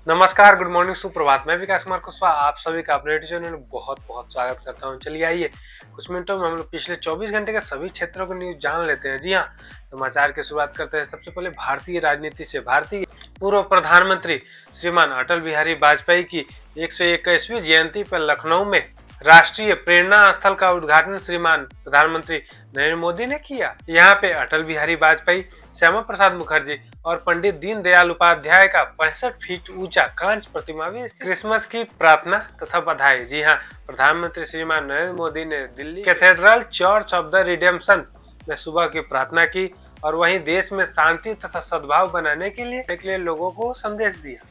नमस्कार, good morning, सुप्रभात। मैं विकास कुमार कुशवाहा आप सभी का अपने यूट्यूब चैनल में बहुत बहुत स्वागत करता हूं। चलिए आइए कुछ मिनटों में हम लोग पिछले 24 घंटे के सभी क्षेत्रों की न्यूज जान लेते हैं। जी हाँ, समाचार की शुरुआत करते हैं सबसे पहले भारतीय राजनीति से। भारतीय पूर्व प्रधानमंत्री श्रीमान अटल बिहारी वाजपेयी की 121वीं जयंती पर लखनऊ में राष्ट्रीय प्रेरणा स्थल का उद्घाटन श्रीमान प्रधानमंत्री नरेंद्र मोदी ने किया। यहाँ पे अटल बिहारी वाजपेयी, श्यामा प्रसाद मुखर्जी और पंडित दीनदयाल उपाध्याय का 65 फीट ऊंचा कांस्य प्रतिमा भी स्थित। क्रिसमस की प्रार्थना तथा बधाई। जी हाँ, प्रधानमंत्री श्रीमान नरेंद्र मोदी ने Delhi cathedral church of the redemption में सुबह की प्रार्थना की और वहीं देश में शांति तथा सद्भाव बनाने के लिए लोगों को संदेश दिया।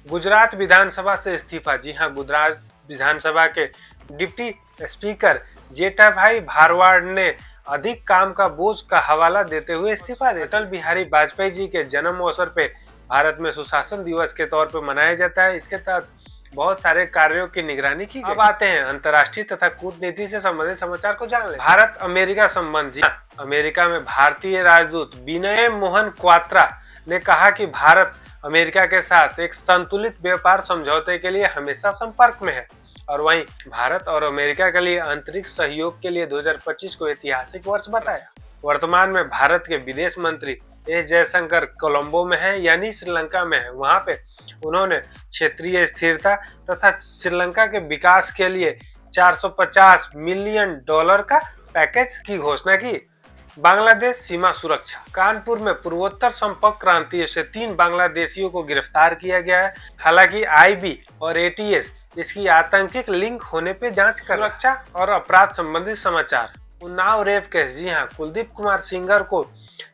गुजरात विधानसभा से इस्तीफा। जी हाँ, गुजरात विधानसभा के डिप्टी स्पीकर जेठाभाई भारवाड़ ने अधिक काम का बोझ का हवाला देते हुए इस्तीफा दिया। अटल बिहारी वाजपेयी जी के जन्म अवसर पे भारत में सुशासन दिवस के तौर पर मनाया जाता है। इसके तहत बहुत सारे कार्यों की निगरानी की गई। अब आते हैं अंतर्राष्ट्रीय तथा कूटनीति से संबंधित समाचार को जान लें। भारत अमेरिका संबंध। जी, अमेरिका में भारतीय राजदूत विनय मोहन क्वात्रा ने कहा कि भारत अमेरिका के साथ एक संतुलित व्यापार समझौते के लिए हमेशा संपर्क में है और वहीं भारत और अमेरिका के लिए अंतरिक्ष सहयोग के लिए 2025 को ऐतिहासिक वर्ष बताया। वर्तमान में भारत के विदेश मंत्री एस जयशंकर कोलंबो में है, यानी श्रीलंका में है। वहां पे उन्होंने क्षेत्रीय स्थिरता तथा श्रीलंका के विकास के लिए $450 मिलियन का पैकेज की घोषणा की। बांग्लादेश सीमा सुरक्षा। कानपुर में पूर्वोत्तर संपर्क क्रांति से 3 बांग्लादेशियों को गिरफ्तार किया गया है। हालांकि आईबी और एटीएस इसकी आतंकिक लिंक होने पे जांच कर। सुरक्षा और अपराध संबंधित समाचार। Unnao rape case. जी हाँ, कुलदीप कुमार सेंगर को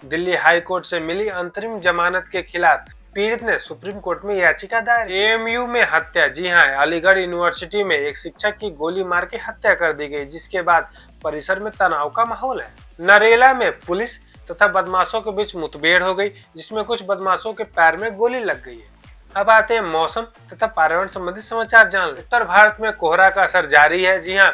दिल्ली हाई कोर्ट से मिली अंतरिम जमानत के खिलाफ पीड़ित ने सुप्रीम कोर्ट में याचिका दायर। एएमयू में हत्या। जी हाँ, अलीगढ़ यूनिवर्सिटी में एक शिक्षक की गोली मार के हत्या कर दी गई, जिसके बाद परिसर में तनाव का माहौल है। नरेला में पुलिस तथा बदमाशों के बीच मुठभेड़ हो गई, जिसमें कुछ बदमाशों के पैर में गोली लग गई है। अब आते हैं मौसम तथा पर्यावरण संबंधित समाचार जान लें। उत्तर भारत में कोहरा का असर जारी है। जी हाँ,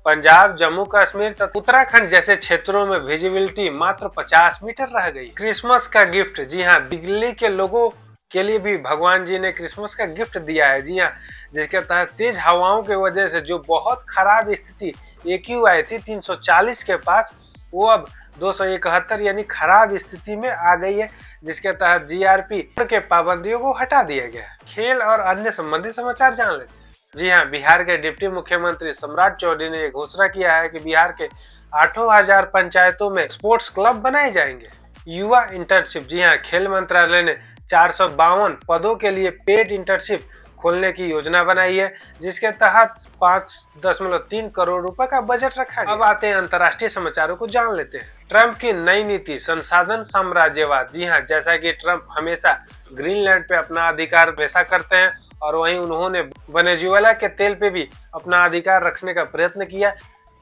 पंजाब, जम्मू कश्मीर तथा उत्तराखंड जैसे क्षेत्रों में विजिबिलिटी मात्र 50 मीटर रह गई। क्रिसमस का गिफ्ट। जी हाँ, दिल्ली के लोगों के लिए भी भगवान जी ने क्रिसमस का गिफ्ट दिया है। जी हाँ, जिसके तहत तेज हवाओं की वजह से जो बहुत खराब स्थिति AQI थी 340 के पास, वो अब 271 यानी खराब स्थिति में आ गई है, जिसके तहत GRP के पाबंदियों को हटा दिया गया है। खेल और अन्य संबंधित समाचार जान लेते हैं। जी हाँ, बिहार के डिप्टी मुख्यमंत्री सम्राट चौधरी ने घोषणा किया है कि बिहार के 8000 पंचायतों में स्पोर्ट्स क्लब बनाए जाएंगे। युवा इंटर्नशिप। जी हाँ, खेल मंत्रालय ने 452 पदों के लिए पेड इंटर्नशिप खोलने की योजना बनाई है, जिसके तहत 5.3 करोड़ रुपए का बजट रखा गया। अब आते हैं अंतर्राष्ट्रीय समाचारों को जान लेते हैं। ट्रंप की नई नीति संसाधन साम्राज्यवाद। जी हाँ, जैसा कि ट्रंप हमेशा ग्रीनलैंड पे अपना अधिकार वैसा करते हैं और वहीं उन्होंने वेनेजुएला के तेल पे भी अपना अधिकार रखने का प्रयत्न किया।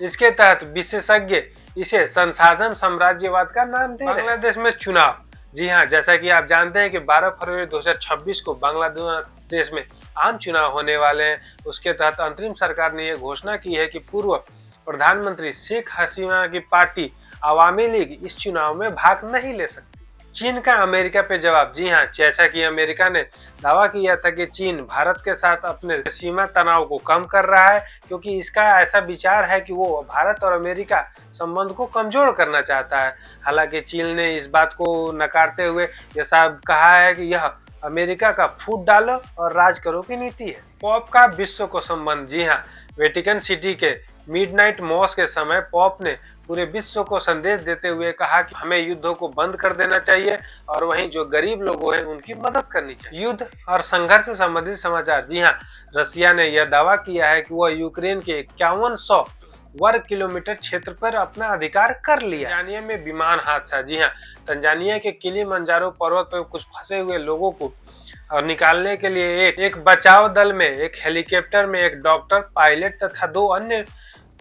इसके तहत विशेषज्ञ इसे संसाधन साम्राज्यवाद का नाम दे रहे हैं। बांग्लादेश में चुनाव। जी हाँ, जैसा कि आप जानते हैं कि 12 फरवरी 2026 को बांग्लादेश में आम चुनाव होने वाले हैं। उसके तहत अंतरिम सरकार ने यह घोषणा की है कि पूर्व प्रधानमंत्री शेख हसीना की पार्टी अवामी लीग इस चुनाव में भाग नहीं ले सकती। चीन का अमेरिका पे जवाब। जी हाँ, जैसा कि अमेरिका ने दावा किया था कि चीन भारत के साथ अपने सीमा तनाव को कम कर रहा है, क्योंकि इसका ऐसा विचार है कि वो भारत और अमेरिका संबंध को कमजोर करना चाहता है। हालांकि चीन ने इस बात को नकारते हुए ऐसा कहा है कि यह अमेरिका का फूट डालो और राज करो की नीति है। पॉप का विश्व को संबंध। जी हाँ, वेटिकन सिटी के मिडनाइट मॉस के समय पॉप ने पूरे विश्व को संदेश देते हुए कहा कि हमें युद्धों को बंद कर देना चाहिए और वहीं जो गरीब लोग हैं उनकी मदद करनी चाहिए। युद्ध और संघर्ष से संबंधित समाचार। जी हाँ, रसिया ने यह दावा किया है कि वह यूक्रेन के 5100 वर्ग किलोमीटर क्षेत्र पर अपना अधिकार कर लिया। तंजानिया में विमान हादसा। जी हाँ, तंजानिया के किलिमंजारो पर्वत पर कुछ फंसे हुए लोगों को और निकालने के लिए एक बचाव दल में एक हेलीकॉप्टर में एक डॉक्टर, पायलट तथा 2 अन्य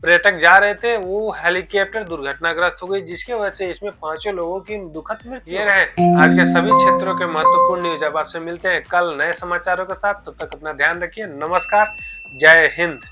पर्यटक जा रहे थे। वो हेलीकॉप्टर दुर्घटनाग्रस्त हो गई, जिसकी वजह से इसमें 5 लोगों की दुखद मृत्यु। ये रहे आज के सभी क्षेत्रों के महत्वपूर्ण न्यूज। अब आपसे मिलते हैं कल नए समाचारों के साथ। तब तक अपना ध्यान रखिए। नमस्कार, जय हिंद।